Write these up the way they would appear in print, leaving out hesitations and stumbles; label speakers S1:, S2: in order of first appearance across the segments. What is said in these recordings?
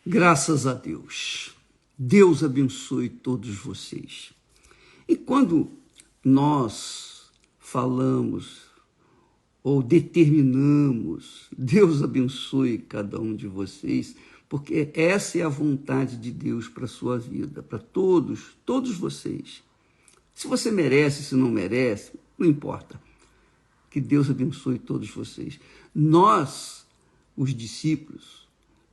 S1: Graças a Deus. Deus abençoe todos vocês. E quando nós falamos ou determinamos, Deus abençoe cada um de vocês, porque essa é a vontade de Deus para a sua vida, para todos vocês. Se você merece, se não merece, não importa. Que Deus abençoe todos vocês. Nós, os discípulos,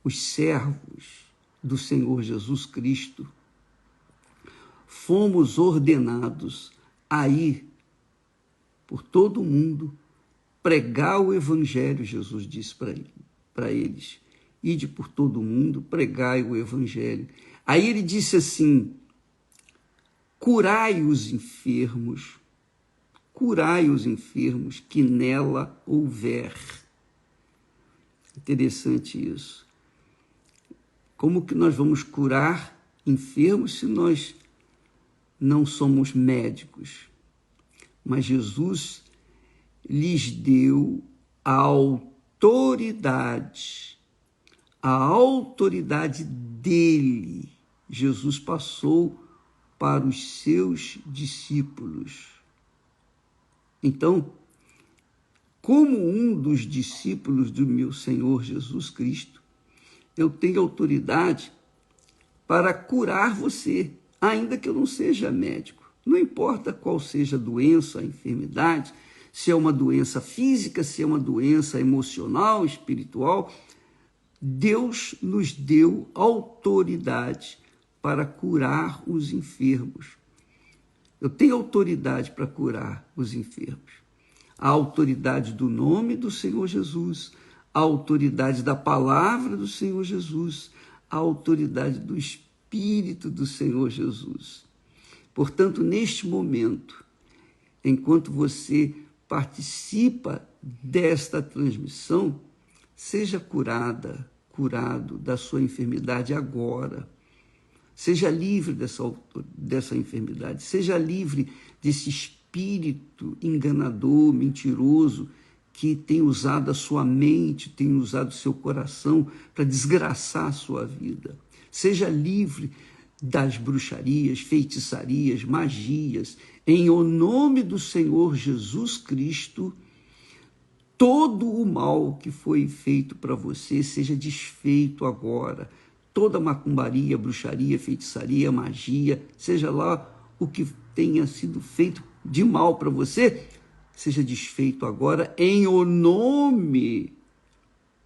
S1: os servos do Senhor Jesus Cristo, fomos ordenados a ir por todo o mundo, pregar o Evangelho. Jesus disse para eles, ide por todo o mundo, pregai o Evangelho. Aí ele disse assim, curai os enfermos que nela houver. Interessante isso. Como que nós vamos curar enfermos se nós não somos médicos? Mas Jesus lhes deu a autoridade dele. Jesus passou para os seus discípulos. Então, como um dos discípulos do meu Senhor Jesus Cristo, eu tenho autoridade para curar você, ainda que eu não seja médico. Não importa qual seja a doença, a enfermidade, se é uma doença física, se é uma doença emocional, espiritual, Deus nos deu autoridade para curar os enfermos. Eu tenho autoridade para curar os enfermos. A autoridade do nome do Senhor Jesus, a autoridade da palavra do Senhor Jesus, a autoridade do Espírito do Senhor Jesus. Portanto, neste momento, enquanto você participa desta transmissão, seja curado da sua enfermidade agora. Seja livre dessa enfermidade, seja livre desse espírito enganador, mentiroso, que tem usado a sua mente, tem usado o seu coração para desgraçar a sua vida. Seja livre das bruxarias, feitiçarias, magias. Em o nome do Senhor Jesus Cristo, todo o mal que foi feito para você seja desfeito agora. Toda macumbaria, bruxaria, feitiçaria, magia, seja lá o que tenha sido feito de mal para você, seja desfeito agora em o nome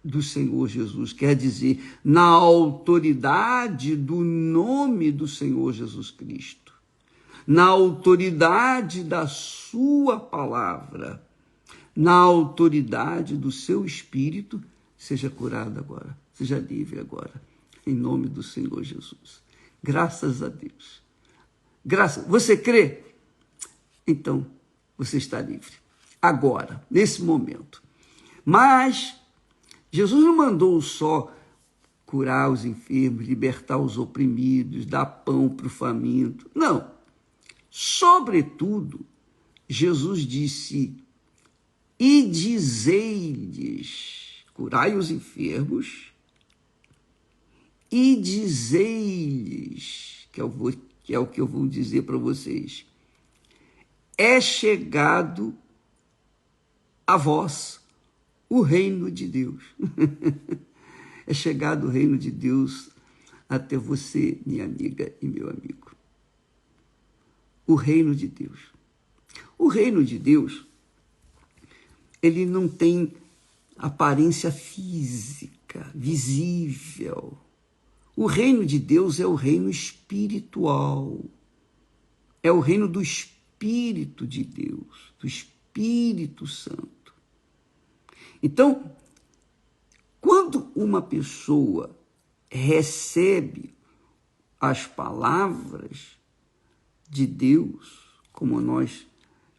S1: do Senhor Jesus. Quer dizer, na autoridade do nome do Senhor Jesus Cristo, na autoridade da sua palavra, na autoridade do seu Espírito, seja curado agora, seja livre agora. Em nome do Senhor Jesus. Graças a Deus. Você crê? Então, você está livre. Agora, nesse momento. Mas, Jesus não mandou só curar os enfermos, libertar os oprimidos, dar pão para o faminto. Não. Sobretudo, Jesus disse, e dizei-lhes, curai os enfermos, e dizei-lhes, que é o que eu vou dizer para vocês, é chegado a vós o reino de Deus. É chegado o reino de Deus até você, minha amiga e meu amigo. O reino de Deus. O reino de Deus, ele não tem aparência física, visível. O reino de Deus é o reino espiritual, é o reino do Espírito de Deus, do Espírito Santo. Então, quando uma pessoa recebe as palavras de Deus, como nós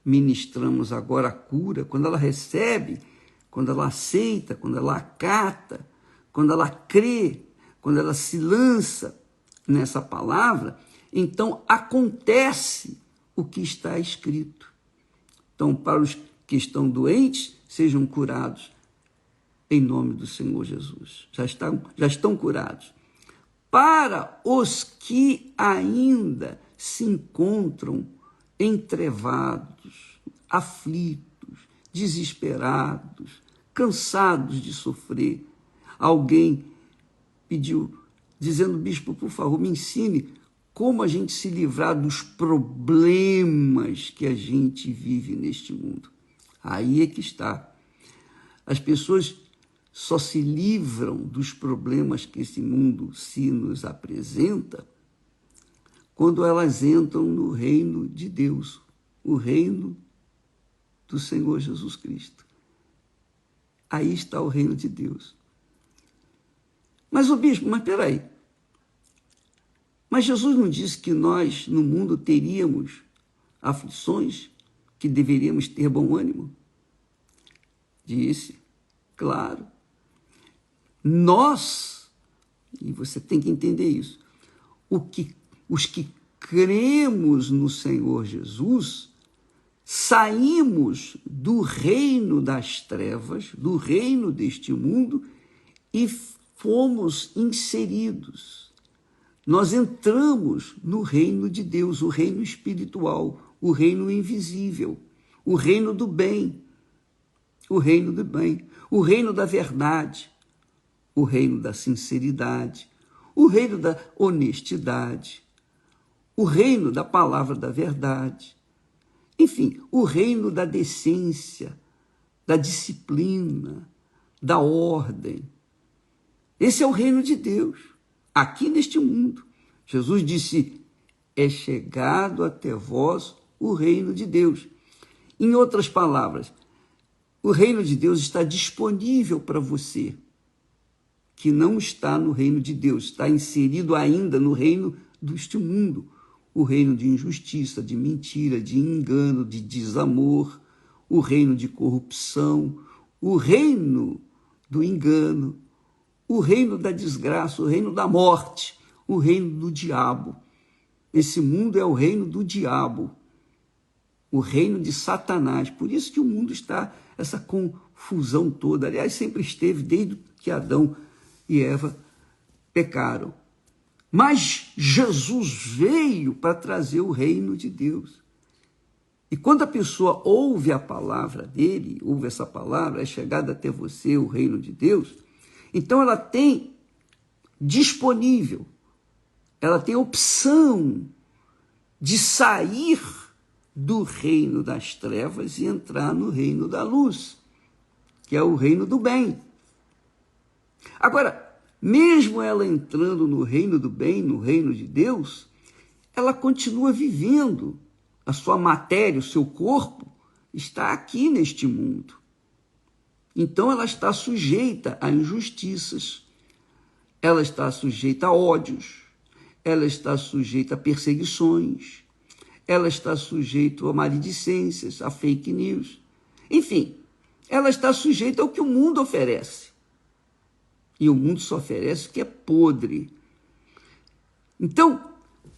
S1: ministramos agora a cura, quando ela recebe, quando ela aceita, quando ela acata, quando ela crê, quando ela se lança nessa palavra, então acontece o que está escrito. Então, para os que estão doentes, sejam curados em nome do Senhor Jesus. Já estão curados. para os que ainda se encontram entrevados, aflitos, desesperados, cansados de sofrer. Alguém pediu, dizendo: bispo, por favor, me ensine como a gente se livrar dos problemas que a gente vive neste mundo. Aí é que está. As pessoas só se livram dos problemas que esse mundo se nos apresenta quando elas entram no reino de Deus, o reino do Senhor Jesus Cristo. Aí está o reino de Deus. Mas o bispo, mas peraí, mas Jesus não disse que nós no mundo teríamos aflições, que deveríamos ter bom ânimo? Disse, claro. Nós, e você tem que entender isso, os que cremos no Senhor Jesus, saímos do reino das trevas, do reino deste mundo, e fomos inseridos. Nós entramos no reino de Deus, o reino espiritual, o reino invisível, o reino do bem, o reino do bem, o reino da verdade, o reino da sinceridade, o reino da honestidade, o reino da palavra da verdade, enfim, o reino da decência, da disciplina, da ordem. Esse é o reino de Deus, aqui neste mundo. Jesus disse: é chegado até vós o reino de Deus. Em outras palavras, o reino de Deus está disponível para você, que não está no reino de Deus, está inserido ainda no reino deste mundo, o reino de injustiça, de mentira, de engano, de desamor, o reino de corrupção, o reino do engano, o reino da desgraça, o reino da morte, o reino do diabo. Esse mundo é o reino do diabo, o reino de Satanás. Por isso que o mundo está essa confusão toda. Aliás, sempre esteve desde que Adão e Eva pecaram. Mas Jesus veio para trazer o reino de Deus. E quando a pessoa ouve a palavra dele, ouve essa palavra, é chegada até você o reino de Deus, então ela tem disponível, ela tem opção de sair do reino das trevas e entrar no reino da luz, que é o reino do bem. Agora, mesmo ela entrando no reino do bem, no reino de Deus, ela continua vivendo. A sua matéria, o seu corpo, está aqui neste mundo. Então ela está sujeita a injustiças, ela está sujeita a ódios, ela está sujeita a perseguições, ela está sujeita a maledicências, a fake news. Enfim, ela está sujeita ao que o mundo oferece. E o mundo só oferece o que é podre. Então,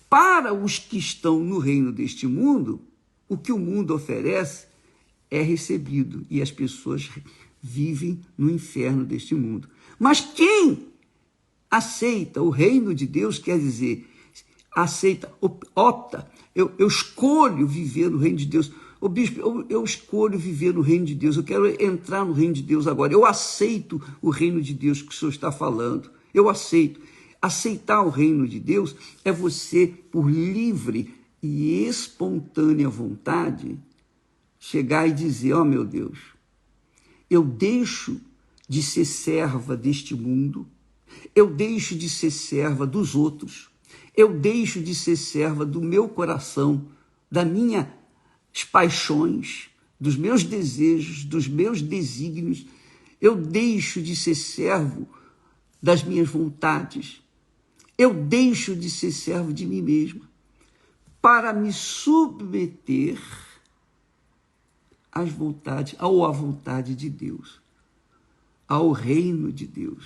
S1: para os que estão no reino deste mundo, o que o mundo oferece é recebido. E as pessoas vivem no inferno deste mundo. Mas quem aceita o reino de Deus, quer dizer, aceita, opta, eu escolho viver no reino de Deus. Ô bispo, eu escolho viver no reino de Deus, eu quero entrar no reino de Deus agora, eu aceito o reino de Deus que o senhor está falando, eu aceito. Aceitar o reino de Deus é você, por livre e espontânea vontade, chegar e dizer: ó meu Deus, eu deixo de ser serva deste mundo, eu deixo de ser serva dos outros, eu deixo de ser serva do meu coração, das minhas paixões, dos meus desejos, dos meus desígnios, eu deixo de ser servo das minhas vontades, eu deixo de ser servo de mim mesmo para me submeter às vontades, ou à vontade de Deus, ao reino de Deus,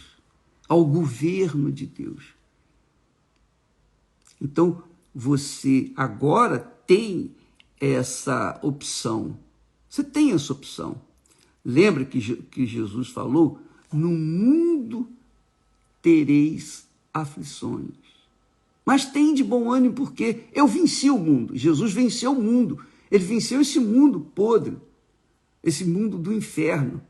S1: ao governo de Deus. Então, você agora tem essa opção. Você tem essa opção. Lembra que Jesus falou: no mundo tereis aflições. Mas tem de bom ânimo, porque eu venci o mundo. Jesus venceu o mundo. Ele venceu esse mundo podre, esse mundo do inferno.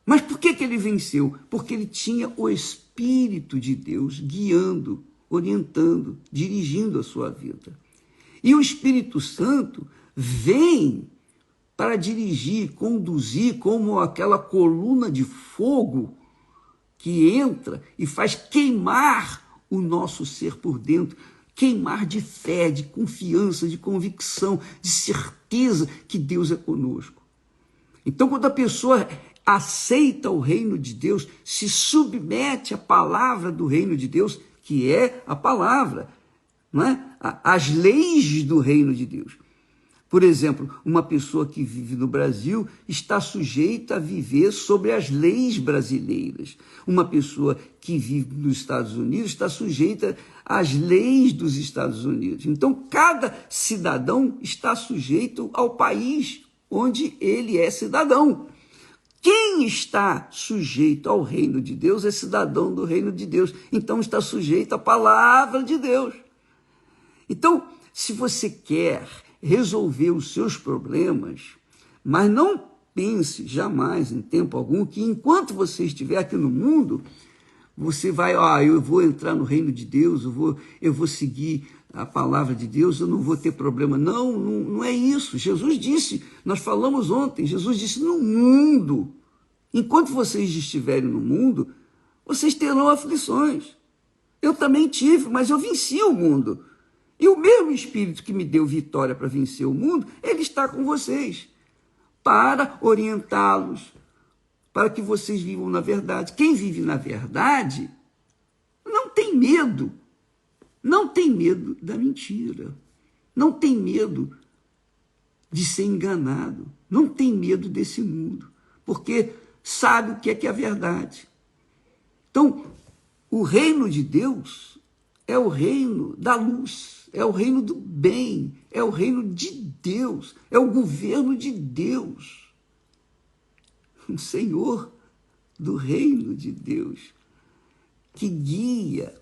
S1: Mas por que ele venceu? Porque ele tinha o Espírito de Deus guiando, orientando, dirigindo a sua vida. E o Espírito Santo vem para dirigir, conduzir, como aquela coluna de fogo que entra e faz queimar o nosso ser por dentro, queimar de fé, de confiança, de convicção, de certeza que Deus é conosco. Então, quando a pessoa aceita o reino de Deus, se submete à palavra do reino de Deus, que é a palavra, não é? As leis do reino de Deus. Por exemplo, uma pessoa que vive no Brasil está sujeita a viver sobre as leis brasileiras. Uma pessoa que vive nos Estados Unidos está sujeita às leis dos Estados Unidos. Então, cada cidadão está sujeito ao país onde ele é cidadão. Quem está sujeito ao reino de Deus é cidadão do reino de Deus. Então, está sujeito à palavra de Deus. Então, se você quer resolver os seus problemas, mas não pense jamais, em tempo algum, que enquanto você estiver aqui no mundo, você vai, eu vou entrar no reino de Deus, eu vou seguir a palavra de Deus, eu não vou ter problema. Não é isso. Jesus disse, nós falamos ontem, Jesus disse, no mundo, enquanto vocês estiverem no mundo, vocês terão aflições. Eu também tive, mas eu venci o mundo. E o mesmo Espírito que me deu vitória para vencer o mundo, ele está com vocês, para orientá-los, para que vocês vivam na verdade. Quem vive na verdade não tem medo da mentira, não tem medo de ser enganado, não tem medo desse mundo, porque sabe o que é a verdade. Então, o reino de Deus é o reino da luz, é o reino do bem, é o reino de Deus, é o governo de Deus, o Senhor do reino de Deus, que guia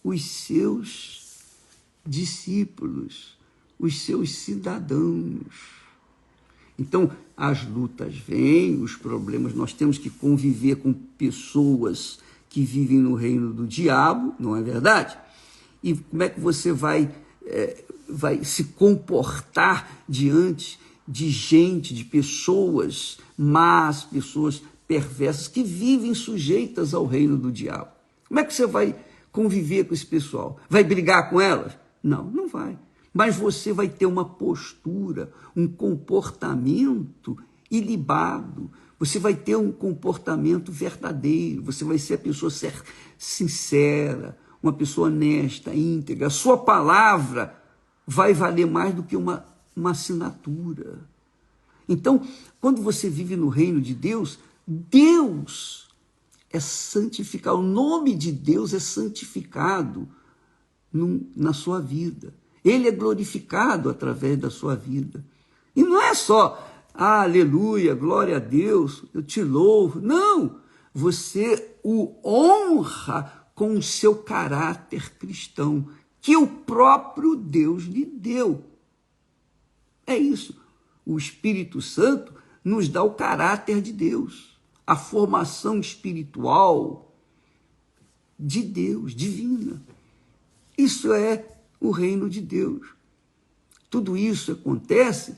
S1: os seus discípulos, os seus cidadãos. Então, as lutas vêm, os problemas, nós temos que conviver com pessoas que vivem no reino do diabo, não é verdade? E como é que você vai se comportar diante de gente, de pessoas más, pessoas perversas, que vivem sujeitas ao reino do diabo? Como é que você vai conviver com esse pessoal? Vai brigar com elas? Não, não vai. Mas você vai ter uma postura, um comportamento ilibado, você vai ter um comportamento verdadeiro, você vai ser a pessoa sincera, uma pessoa honesta, íntegra. A sua palavra vai valer mais do que uma assinatura. Então, quando você vive no reino de Deus, Deus é santificado, o nome de Deus é santificado na sua vida. Ele é glorificado através da sua vida. E não é só, aleluia, glória a Deus, eu te louvo. Não, você o honra com o seu caráter cristão, que o próprio Deus lhe deu. É isso. O Espírito Santo nos dá o caráter de Deus, a formação espiritual de Deus, divina. Isso é o reino de Deus. Tudo isso acontece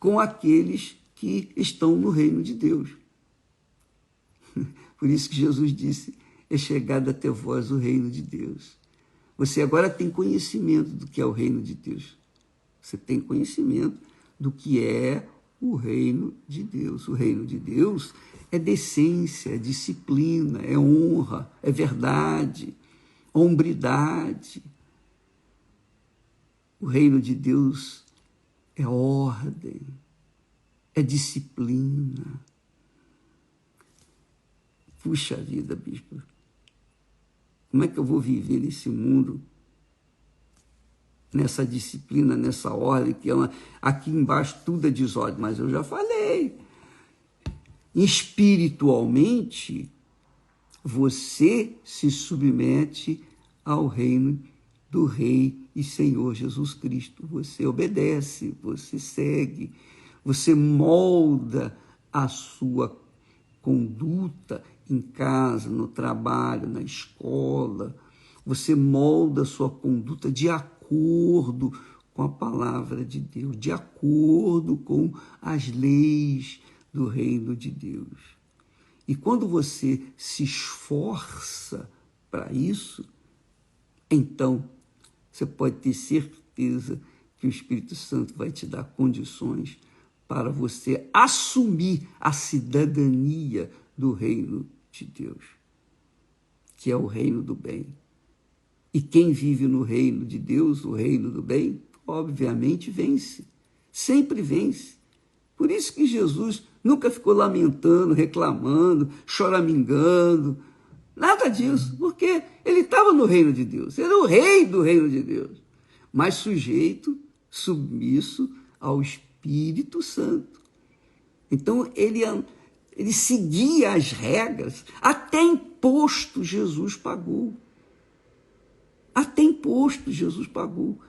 S1: com aqueles que estão no reino de Deus. Por isso que Jesus disse, é chegado até vós o reino de Deus. Você agora tem conhecimento do que é o reino de Deus. Você tem conhecimento do que é o reino de Deus. O reino de Deus é decência, é disciplina, é honra, é verdade, hombridade. O reino de Deus é ordem, é disciplina. Puxa vida, bispo. Como é que eu vou viver nesse mundo, nessa disciplina, nessa ordem, que aqui embaixo tudo é desordem? Mas eu já falei. Espiritualmente, você se submete ao reino do Rei e Senhor Jesus Cristo. Você obedece, você segue, você molda a sua conduta em casa, no trabalho, na escola. Você molda a sua conduta de acordo com a palavra de Deus, de acordo com as leis do reino de Deus. E quando você se esforça para isso, então você pode ter certeza que o Espírito Santo vai te dar condições para você assumir a cidadania do reino de Deus, que é o reino do bem. E quem vive no reino de Deus, o reino do bem, obviamente vence, sempre vence. Por isso que Jesus nunca ficou lamentando, reclamando, choramingando, nada disso, porque ele estava no reino de Deus, era o rei do reino de Deus, mas sujeito, submisso ao Espírito Santo. Então ele seguia as regras, até imposto Jesus pagou. Até imposto Jesus pagou.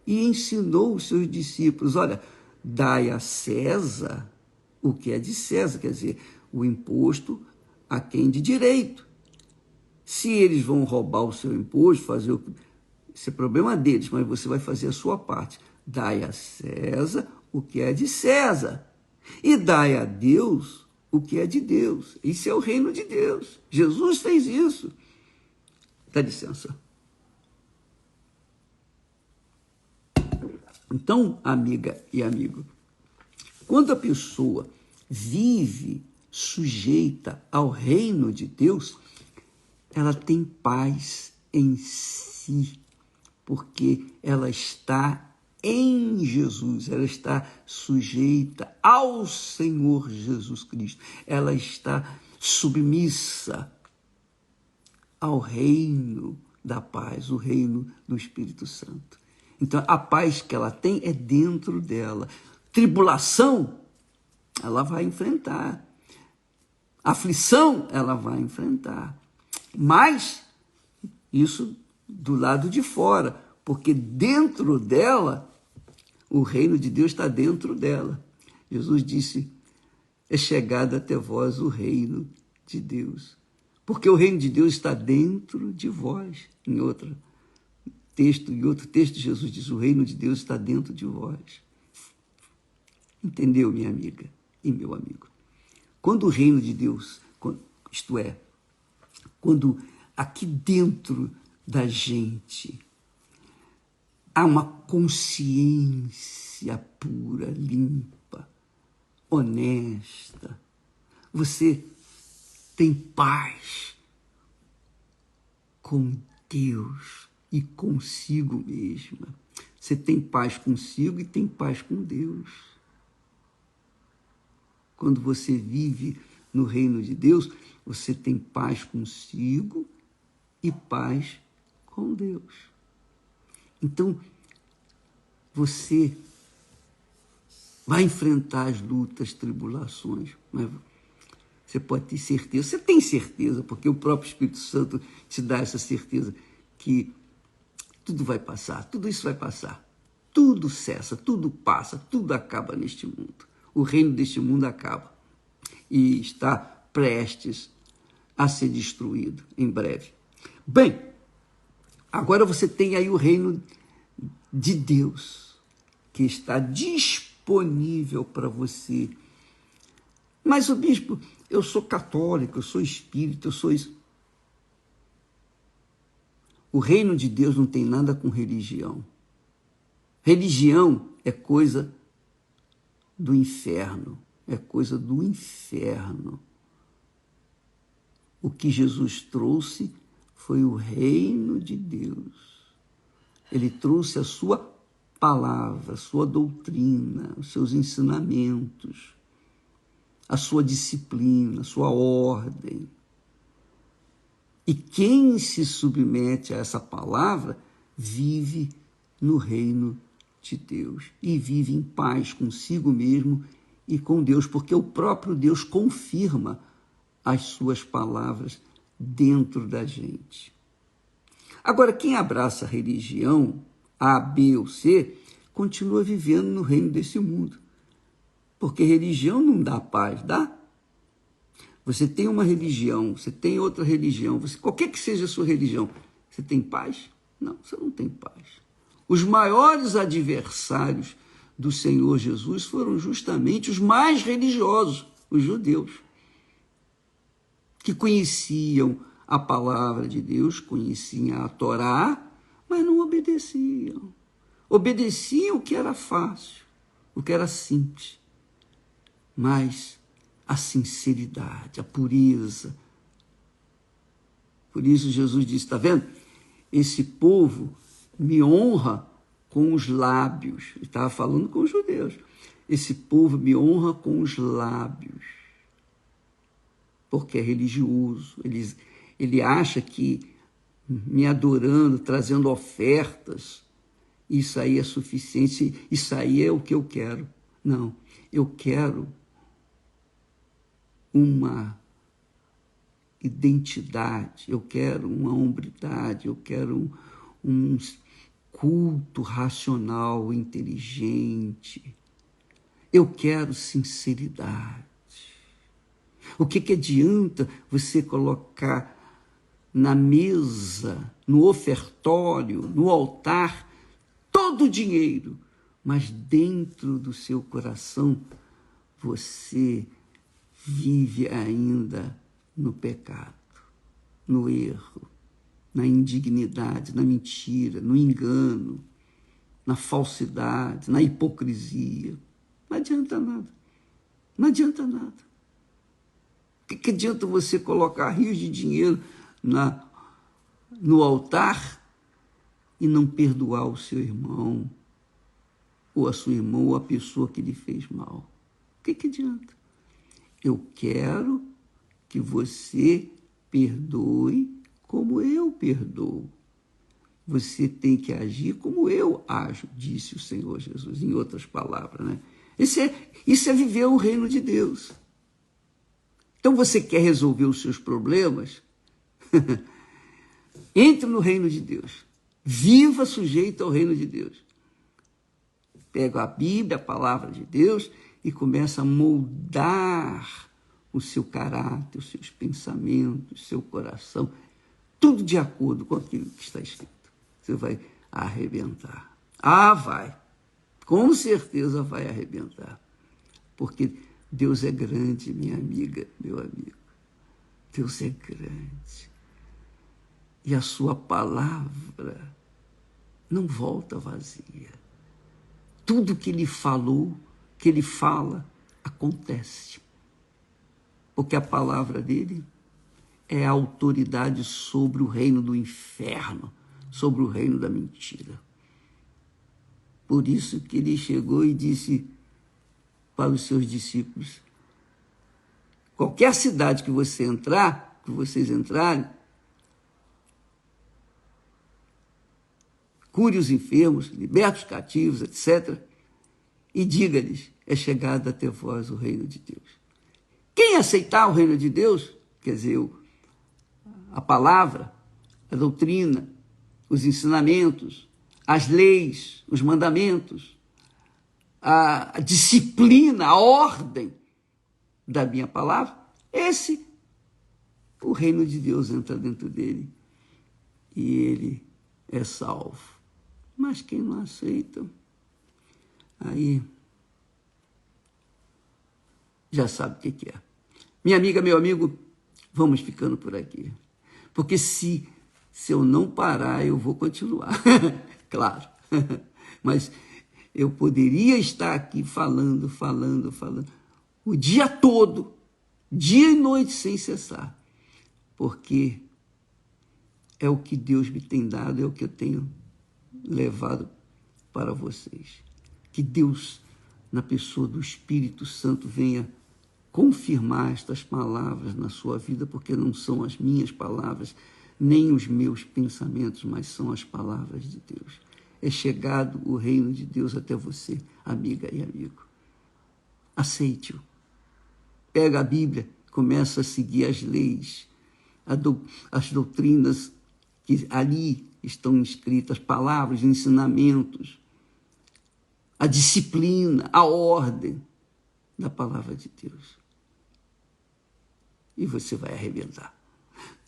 S1: E ensinou os seus discípulos, olha, dai a César o que é de César, quer dizer, o imposto a quem de direito. Se eles vão roubar o seu imposto, fazer o que... Esse é problema deles, mas você vai fazer a sua parte. Dai a César o que é de César. E dai a Deus o que é de Deus. Isso é o reino de Deus. Jesus fez isso. Dá licença. Então, amiga e amigo, quando a pessoa vive sujeita ao reino de Deus, ela tem paz em si, porque ela está em Jesus, ela está sujeita ao Senhor Jesus Cristo, ela está submissa ao reino da paz, o reino do Espírito Santo. Então, a paz que ela tem é dentro dela. Tribulação, ela vai enfrentar. Aflição, ela vai enfrentar. Mas, isso do lado de fora, porque dentro dela, o reino de Deus está dentro dela. Jesus disse, é chegado até vós o reino de Deus. Porque o reino de Deus está dentro de vós. Em outro texto, Jesus diz, o reino de Deus está dentro de vós. Entendeu, minha amiga e meu amigo? Quando o reino de Deus, isto é, quando aqui dentro da gente há uma consciência pura, limpa, honesta, você tem paz com Deus e consigo mesma. Você tem paz consigo e tem paz com Deus. Quando você vive no reino de Deus, você tem paz consigo e paz com Deus. Então, você vai enfrentar as lutas, tribulações, mas você pode ter certeza, você tem certeza, porque o próprio Espírito Santo te dá essa certeza que tudo vai passar, tudo isso vai passar, tudo cessa, tudo passa, tudo acaba neste mundo. O reino deste mundo acaba e está prestes a ser destruído em breve. Bem, agora você tem aí o reino de Deus, que está disponível para você. Mas, o bispo, eu sou católico, eu sou espírita, eu sou isso. O reino de Deus não tem nada com religião. Religião é coisa do inferno, é coisa do inferno. O que Jesus trouxe foi o reino de Deus. Ele trouxe a sua palavra, a sua doutrina, os seus ensinamentos, a sua disciplina, a sua ordem. E quem se submete a essa palavra vive no reino de Deus e vive em paz consigo mesmo e com Deus, porque o próprio Deus confirma as suas palavras dentro da gente. Agora, quem abraça a religião A, B ou C, continua vivendo no reino desse mundo. Porque religião não dá paz, dá? Você tem uma religião, você tem outra religião, qualquer que seja a sua religião, você tem paz? Não, você não tem paz. Os maiores adversários do Senhor Jesus foram justamente os mais religiosos, os judeus, que conheciam a palavra de Deus, conheciam a Torá, mas não obedeciam. Obedeciam o que era fácil, o que era simples. Mas a sinceridade, a pureza. Por isso Jesus disse, está vendo? Esse povo me honra com os lábios. Ele estava falando com os judeus. Esse povo me honra com os lábios, porque é religioso. Ele acha que me adorando, trazendo ofertas, isso aí é suficiente, isso aí é o que eu quero. Não, eu quero uma identidade, eu quero uma hombridade, eu quero um culto racional, inteligente. Eu quero sinceridade. O que adianta você colocar na mesa, no ofertório, no altar, todo o dinheiro, mas dentro do seu coração você vive ainda no pecado, no erro, na indignidade, na mentira, no engano, na falsidade, na hipocrisia. Não adianta nada. Não adianta nada. O que adianta você colocar rios de dinheiro no altar e não perdoar o seu irmão, ou a sua irmã, ou a pessoa que lhe fez mal? O que adianta? Eu quero que você perdoe como eu perdoo. Você tem que agir como eu ajo, disse o Senhor Jesus, em outras palavras, né? Isso é viver o reino de Deus. Então você quer resolver os seus problemas? Entre no reino de Deus. Viva sujeito ao reino de Deus. Pega a Bíblia, a palavra de Deus, e começa a moldar o seu caráter, os seus pensamentos, o seu coração, tudo de acordo com aquilo que está escrito. Você vai arrebentar. Vai. Com certeza vai arrebentar. Porque Deus é grande, minha amiga, meu amigo. Deus é grande. E a sua palavra não volta vazia. Tudo que ele falou, que ele fala, acontece. Porque a palavra dele é a autoridade sobre o reino do inferno, sobre o reino da mentira. Por isso que ele chegou e disse para os seus discípulos, qualquer cidade que você entrar, que vocês entrarem, cure os enfermos, liberte os cativos, etc. E diga-lhes, é chegado até vós o reino de Deus. Quem aceitar o reino de Deus, quer dizer, a palavra, a doutrina, os ensinamentos, as leis, os mandamentos, a disciplina, a ordem da minha palavra, o reino de Deus entra dentro dele e ele é salvo. Mas quem não aceita, aí já sabe o que é. Minha amiga, meu amigo, vamos ficando por aqui. Porque se eu não parar, eu vou continuar. Claro. Mas eu poderia estar aqui falando o dia todo, dia e noite sem cessar. Porque é o que Deus me tem dado, é o que eu tenho levado para vocês. Que Deus, na pessoa do Espírito Santo, venha confirmar estas palavras na sua vida, porque não são as minhas palavras, nem os meus pensamentos, mas são as palavras de Deus. É chegado o reino de Deus até você, amiga e amigo. Aceite-o. Pega a Bíblia, começa a seguir as leis, as doutrinas que ali estão escritas, palavras, ensinamentos, a disciplina, a ordem da palavra de Deus. E você vai arrebentar.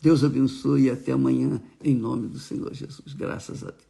S1: Deus abençoe e até amanhã, em nome do Senhor Jesus. Graças a Deus.